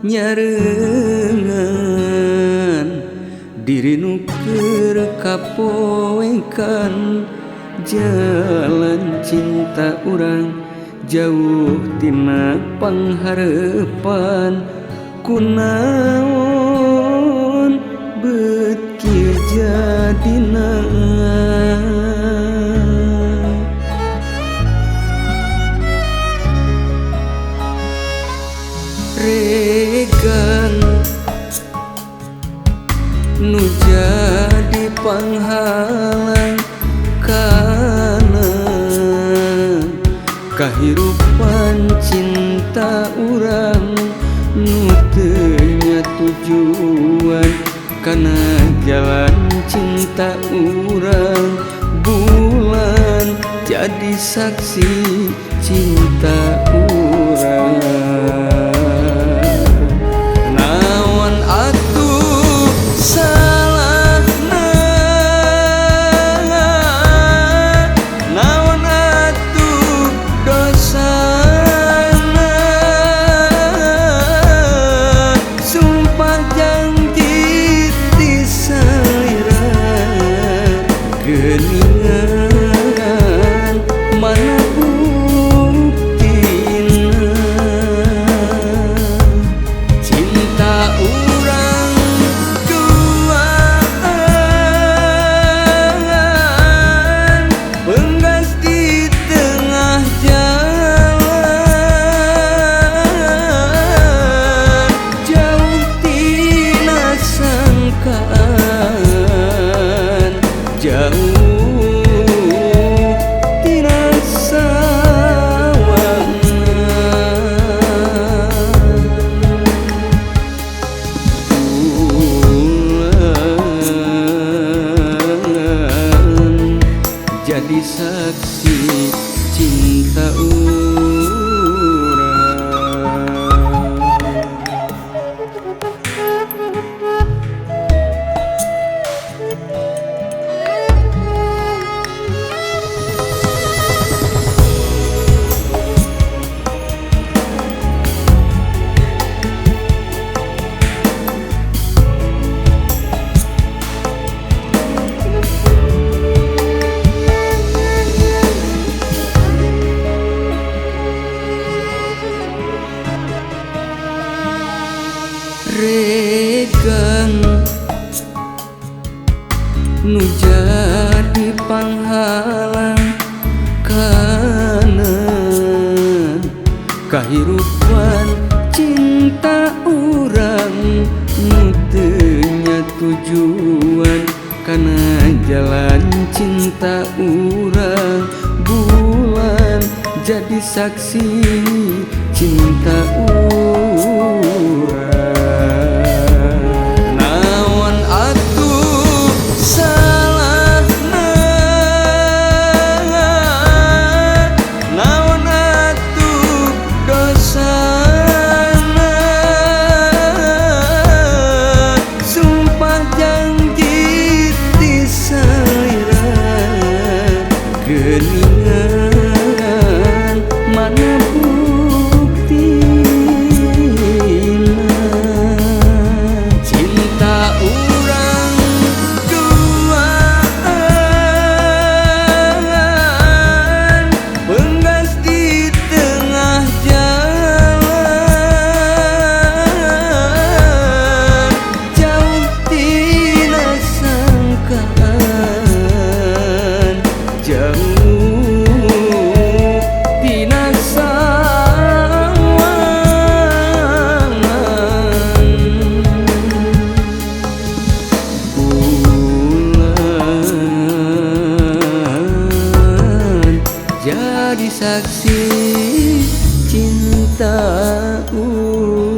nyarengan diri nu keur kapoekan jalan cinta urang jauh tina pangharepan kunaon beut kieu jadina regan nu jadi panghalang kana kahirupan cinta urang nu teu nya tujuan kana jalan cinta urang bulan jadi saksi cinta urang naon atuh salahna naon atuh dosana sumpah janji ti salira geuningan mana buktina cinta urang duaan penggas di tengah jalan jauh tina sangkaan jauh tina sawangan jadi saksi cinta urang regan nu jadi panghalang kana kahirupan cinta urang nu teu nya tujuan kana jalan cinta urang bulan jadi saksi cinta urang naon atuh salahna naon atuh dosana sumpah janji ti salira geuningan mana buktina cinta urang duaan penggas di tengah jalan jauh tina sangkaan jauh tina sawangan bulan jadi saksi cinta urang